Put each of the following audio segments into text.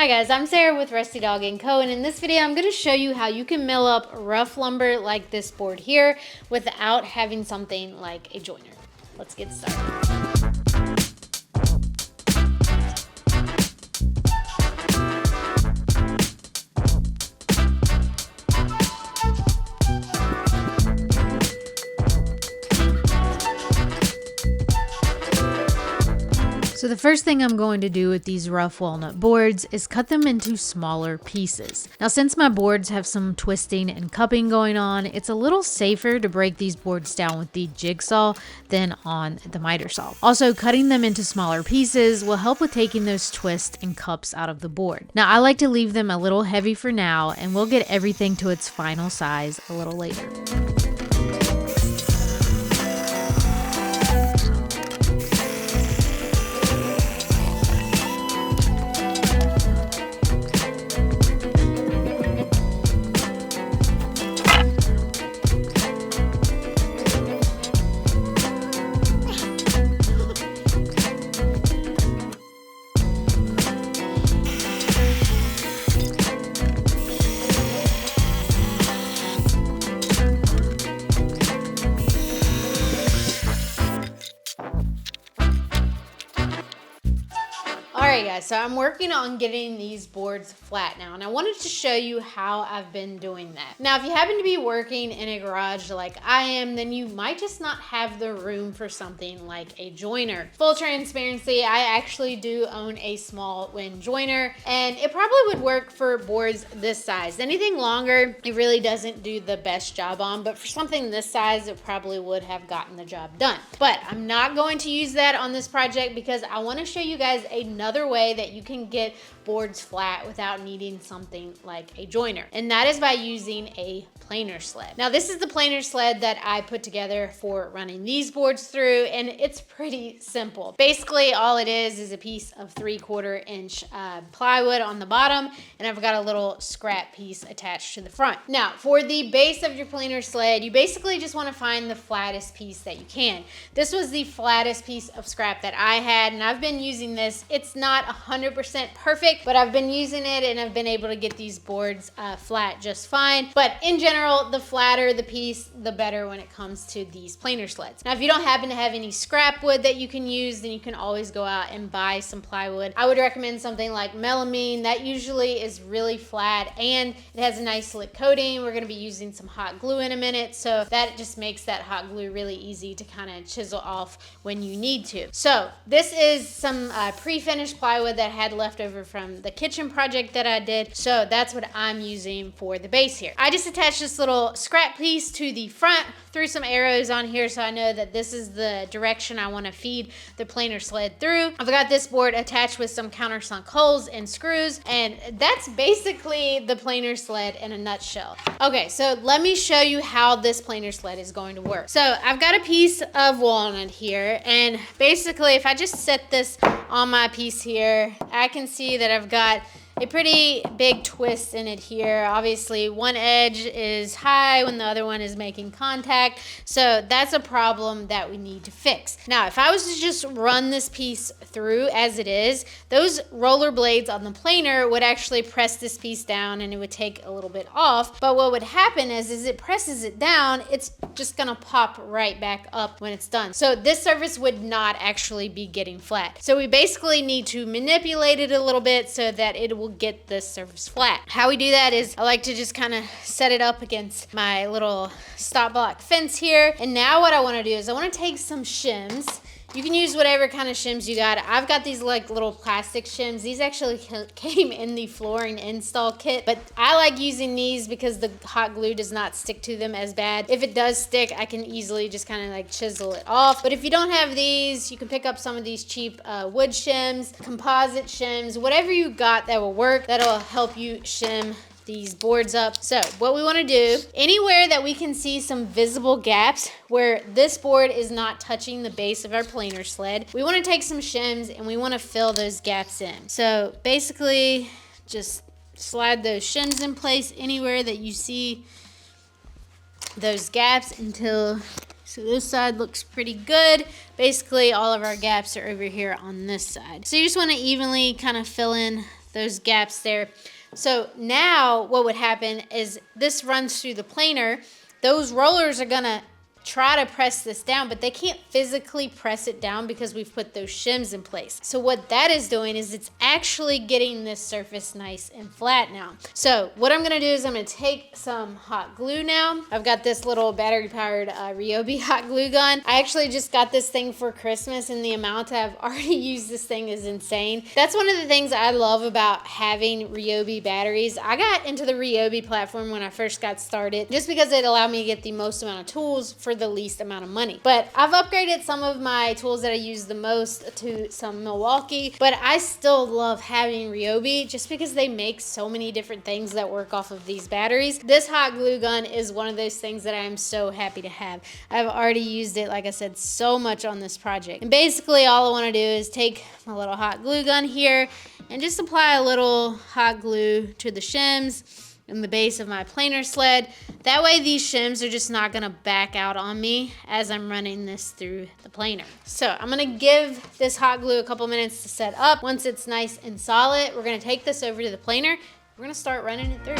Hi guys, I'm Sarah with Rusty Dog & Co. And in this video I'm going to show you how you can mill up rough lumber like this board here without having something like a joiner. Let's get started. So the first thing I'm going to do with these rough walnut boards is cut them into smaller pieces. Now since my boards have some twisting and cupping going on, it's a little safer to break these boards down with the jigsaw than on the miter saw. Also, cutting them into smaller pieces will help with taking those twists and cups out of the board. Now I like to leave them a little heavy for now, and we'll get everything to its final size a little later. Alright guys, so I'm working on getting these boards flat now, and I wanted to show you how I've been doing that. Now if you happen to be working in a garage like I am, then you might just not have the room for something like a joiner. Full transparency, I actually do own a small wind joiner, and it probably would work for boards this size. Anything longer, it really doesn't do the best job on, but for something this size, it probably would have gotten the job done. But I'm not going to use that on this project because I want to show you guys another way that you can get boards flat without needing something like a joiner, and that is by using a planer sled. Now this is the planer sled that I put together for running these boards through, and it's pretty simple. Basically all it is a piece of 3/4 inch plywood on the bottom, and I've got a little scrap piece attached to the front. Now for the base of your planer sled, you basically just want to find the flattest piece that you can. This was the flattest piece of scrap that I had, and I've been using this. It's not 100% perfect, but I've been using it and I've been able to get these boards flat just fine. But in general, the flatter the piece, the better when it comes to these planer sleds. Now if you don't happen to have any scrap wood that you can use, then you can always go out and buy some plywood. I would recommend something like melamine. That usually is really flat and it has a nice slick coating. We're going to be using some hot glue in a minute, so that just makes that hot glue really easy to kind of chisel off when you need to. So this is some pre-finished plywood that I had left over from the kitchen project that I did, so that's what I'm using for the base here. I just attached this little scrap piece to the front, threw some arrows on here so I know that this is the direction I want to feed the planer sled through. I've got this board attached with some countersunk holes and screws, and that's basically the planer sled in a nutshell. Okay, so let me show you how this planer sled is going to work. So I've got a piece of walnut here, and basically if I just set this on my piece here, I can see that I've got a pretty big twist in it here. Obviously one edge is high when the other one is making contact, so that's a problem that we need to fix. Now if I was to just run this piece through as it is, those roller blades on the planer would actually press this piece down and it would take a little bit off, but what would happen is it presses it down, it's just gonna pop right back up when it's done. So this surface would not actually be getting flat. So we basically need to manipulate it a little bit so that it will get this surface flat. How we do that is I like to just kind of set it up against my little stop block fence here, and now what I want to do is I want to take some shims. You can use whatever kind of shims you got. I've got these like little plastic shims. These actually came in the flooring install kit, but I like using these because the hot glue does not stick to them as bad. If it does stick, I can easily just kind of like chisel it off. But if you don't have these, you can pick up some of these cheap wood shims, composite shims, whatever you got that will work. That'll help you shim these boards up. So what we want to do, anywhere that we can see some visible gaps where this board is not touching the base of our planer sled, we want to take some shims and we want to fill those gaps in. So basically just slide those shims in place anywhere that you see those gaps until, so this side looks pretty good. Basically all of our gaps are over here on this side. So you just want to evenly kind of fill in those gaps there. So now what would happen is this runs through the planer. Those rollers are gonna try to press this down, but they can't physically press it down because we've put those shims in place. So what that is doing is it's actually getting this surface nice and flat now. So what I'm gonna do is I'm gonna take some hot glue now. I've got this little battery powered Ryobi hot glue gun. I actually just got this thing for Christmas, and the amount I've already used this thing is insane. That's one of the things I love about having Ryobi batteries. I got into the Ryobi platform when I first got started just because it allowed me to get the most amount of tools for the least amount of money. But I've upgraded some of my tools that I use the most to some Milwaukee, but I still love having Ryobi just because they make so many different things that work off of these batteries. This hot glue gun is one of those things that I am so happy to have. I've already used it, like I said, so much on this project. And basically all I want to do is take my little hot glue gun here and just apply a little hot glue to the shims in the base of my planer sled. That way these shims are just not gonna back out on me as I'm running this through the planer. So I'm gonna give this hot glue a couple minutes to set up. Once it's nice and solid, we're gonna take this over to the planer. We're gonna start running it through.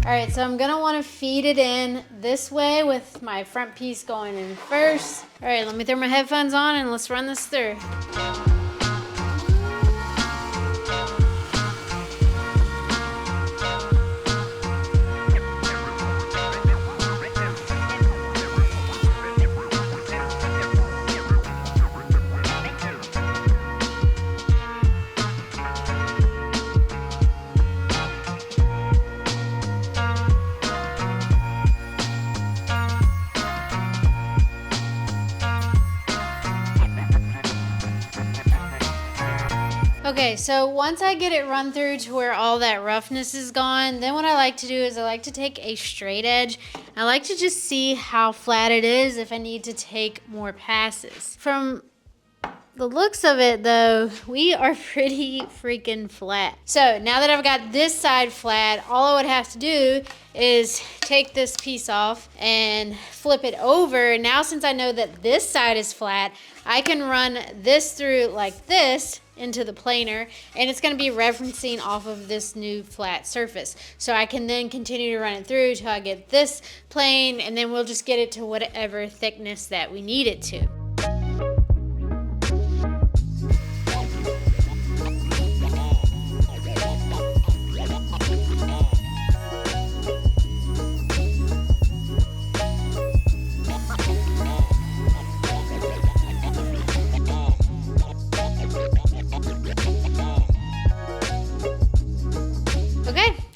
All right, so I'm gonna wanna feed it in this way with my front piece going in first. All right, let me throw my headphones on and let's run this through. Okay, so once I get it run through to where all that roughness is gone, then what I like to do is I like to take a straight edge. I like to just see how flat it is if I need to take more passes. From the looks of it though, we are pretty freaking flat. So now that I've got this side flat, all I would have to do is take this piece off and flip it over. Now since I know that this side is flat, I can run this through like this into the planer, and it's going to be referencing off of this new flat surface. So I can then continue to run it through till I get this plane, and then we'll just get it to whatever thickness that we need it to.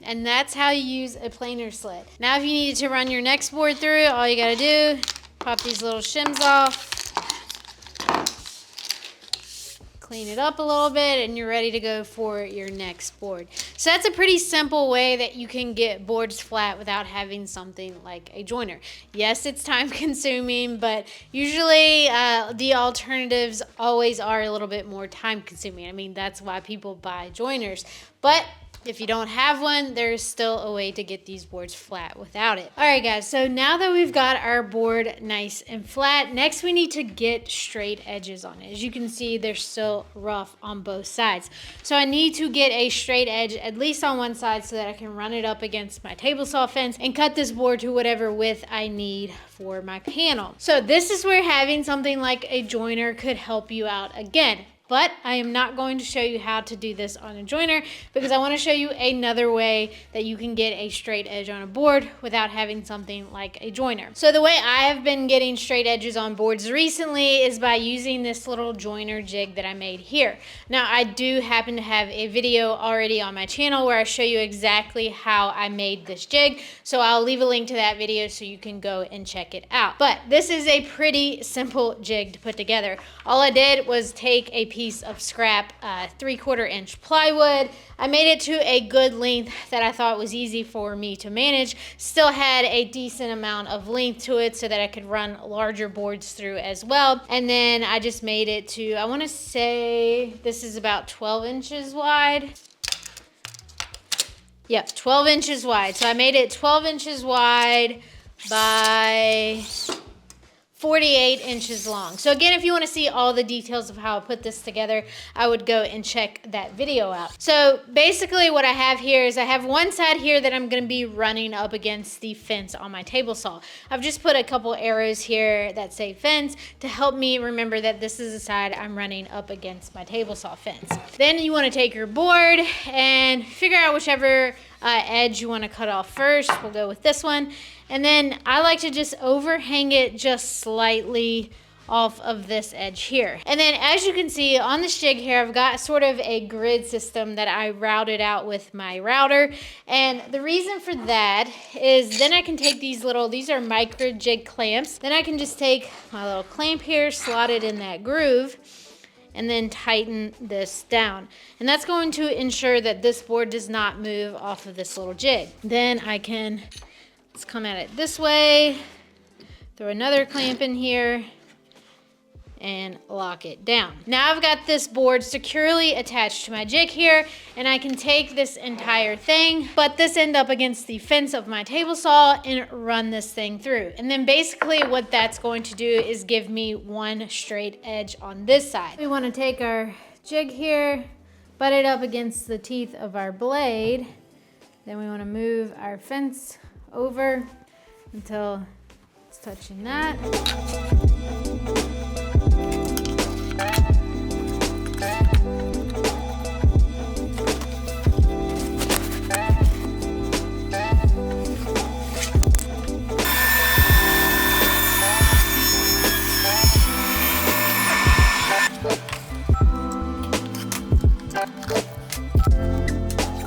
And that's how you use a planer sled. Now if you need to run your next board through, all you gotta do, pop these little shims off, clean it up a little bit, and you're ready to go for your next board. So that's a pretty simple way that you can get boards flat without having something like a joiner. Yes, it's time consuming, but usually the alternatives always are a little bit more time consuming. I mean, that's why people buy joiners. But if you don't have one, there's still a way to get these boards flat without it. All right, guys, so now that we've got our board nice and flat, next we need to get straight edges on it. As you can see, they're still rough on both sides. So I need to get a straight edge, at least on one side, so that I can run it up against my table saw fence and cut this board to whatever width I need for my panel. So this is where having something like a joiner could help you out again. But I am not going to show you how to do this on a joiner because I want to show you another way that you can get a straight edge on a board without having something like a joiner. So the way I have been getting straight edges on boards recently is by using this little joiner jig that I made here. Now I do happen to have a video already on my channel where I show you exactly how I made this jig. So I'll leave a link to that video so you can go and check it out. But this is a pretty simple jig to put together. All I did was take a piece of scrap 3/4 inch plywood. I made it to a good length that I thought was easy for me to manage. Still had a decent amount of length to it so that I could run larger boards through as well. And then I just made it to, I want to say this is about 12 inches wide. Yep, 12 inches wide. So I made it 12 inches wide by 48 inches long. So again, if you want to see all the details of how I put this together, I would go and check that video out. So basically what I have here is I have one side here that I'm going to be running up against the fence on my table saw. I've just put a couple arrows here that say fence to help me remember that this is the side I'm running up against my table saw fence. Then you want to take your board and figure out whichever edge you want to cut off first. We'll go with this one. And then I like to just overhang it just slightly off of this edge here. And then as you can see on this jig here, I've got sort of a grid system that I routed out with my router. And the reason for that is then I can take these are micro jig clamps. Then I can just take my little clamp here, slot it in that groove, and then tighten this down. And that's going to ensure that this board does not move off of this little jig. Then I can, let's come at it this way, throw another clamp in here, and lock it down. Now I've got this board securely attached to my jig here, and I can take this entire thing, butt this end up against the fence of my table saw, and run this thing through. And then basically what that's going to do is give me one straight edge on this side. We want to take our jig here, butt it up against the teeth of our blade. Then we want to move our fence over until it's touching that.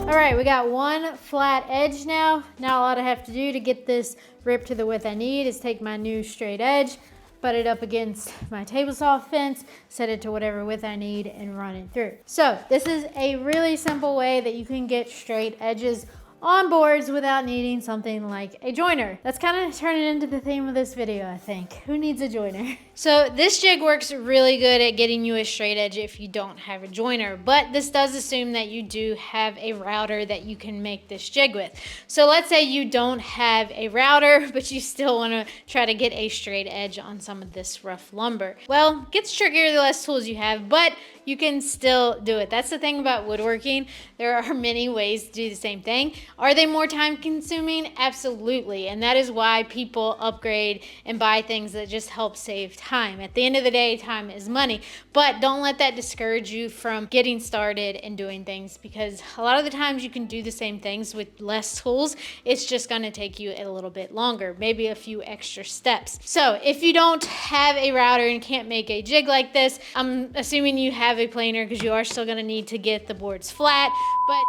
All right, we got one flat edge now. Now all I have to do to get this ripped to the width I need is take my new straight edge, butt it up against my table saw fence, set it to whatever width I need, and run it through. So this is a really simple way that you can get straight edges on boards without needing something like a joiner. That's kind of turning into the theme of this video, I think. Who needs a joiner? So this jig works really good at getting you a straight edge if you don't have a joiner, but this does assume that you do have a router that you can make this jig with. So let's say you don't have a router, but you still want to try to get a straight edge on some of this rough lumber. Well, it gets trickier the less tools you have, but you can still do it. That's the thing about woodworking. There are many ways to do the same thing. Are they more time consuming? Absolutely. And that is why people upgrade and buy things that just help save time. At the end of the day, time is money. But don't let that discourage you from getting started and doing things, because a lot of the times you can do the same things with less tools. It's just going to take you a little bit longer, maybe a few extra steps. So if you don't have a router and can't make a jig like this, I'm assuming you have a planer, because you are still going to need to get the boards flat. But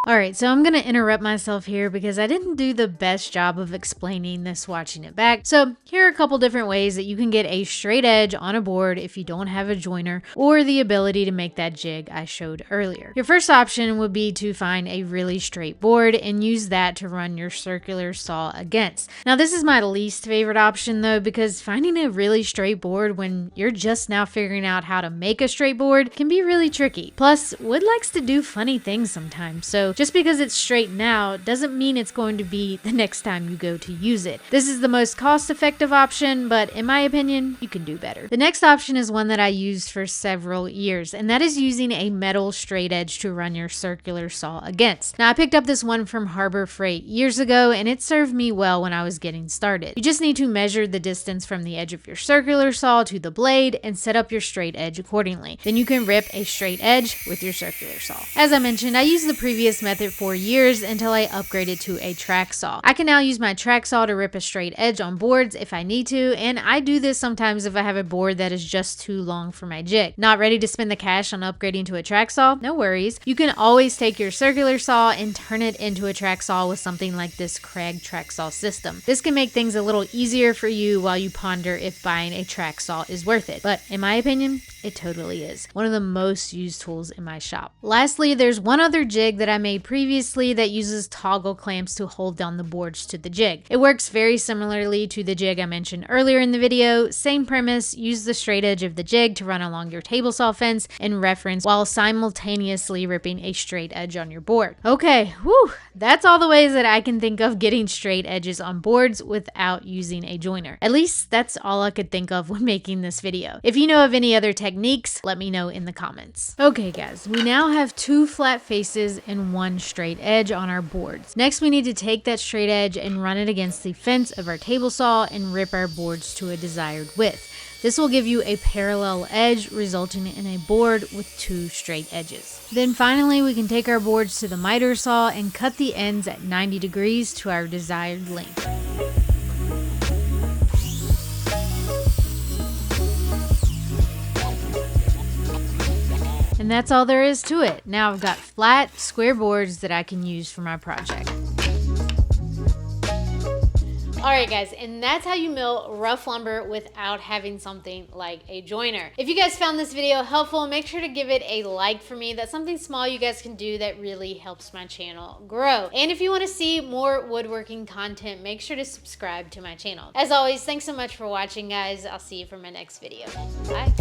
alright, so I'm going to interrupt myself here because I didn't do the best job of explaining this watching it back. So here are a couple different ways that you can get a straight edge on a board if you don't have a joiner or the ability to make that jig I showed earlier. Your first option would be to find a really straight board and use that to run your circular saw against. Now this is my least favorite option though, because finding a really straight board when you're just now figuring out how to make a straight board can be really tricky. Plus, wood likes to do funny things sometimes, so just because it's straight now doesn't mean it's going to be the next time you go to use it. This is the most cost-effective option, but in my opinion, you can do better. The next option is one that I used for several years, and that is using a metal straight edge to run your circular saw against. Now, I picked up this one from Harbor Freight years ago, and it served me well when I was getting started. You just need to measure the distance from the edge of your circular saw to the blade and set up your straight edge accordingly. Then you can rip a straight edge with your circular saw. As I mentioned, I used the previous method for years until I upgraded to a track saw. I can now use my track saw to rip a straight edge on boards if I need to, and I do this sometimes if I have a board that is just too long for my jig. Not ready to spend the cash on upgrading to a track saw? No worries. You can always take your circular saw and turn it into a track saw with something like this Kreg track saw system. This can make things a little easier for you while you ponder if buying a track saw is worth it. But in my opinion, it totally is. One of the most used tools in my shop. Lastly, there's one other jig that I may made previously that uses toggle clamps to hold down the boards to the jig. It works very similarly to the jig I mentioned earlier in the video. Same premise, use the straight edge of the jig to run along your table saw fence and reference while simultaneously ripping a straight edge on your board. Okay, whew, that's all the ways that I can think of getting straight edges on boards without using a joiner. At least that's all I could think of when making this video. If you know of any other techniques, let me know in the comments. Okay guys, we now have 2 flat faces and 1 straight edge on our boards. Next we need to take that straight edge and run it against the fence of our table saw and rip our boards to a desired width. This will give you a parallel edge, resulting in a board with 2 straight edges. Then finally, we can take our boards to the miter saw and cut the ends at 90 degrees to our desired length. And that's all there is to it. Now I've got flat, square boards that I can use for my project. Alright guys, and that's how you mill rough lumber without having something like a joiner. If you guys found this video helpful, make sure to give it a like for me. That's something small you guys can do that really helps my channel grow. And if you want to see more woodworking content, make sure to subscribe to my channel. As always, thanks so much for watching guys. I'll see you for my next video. Bye.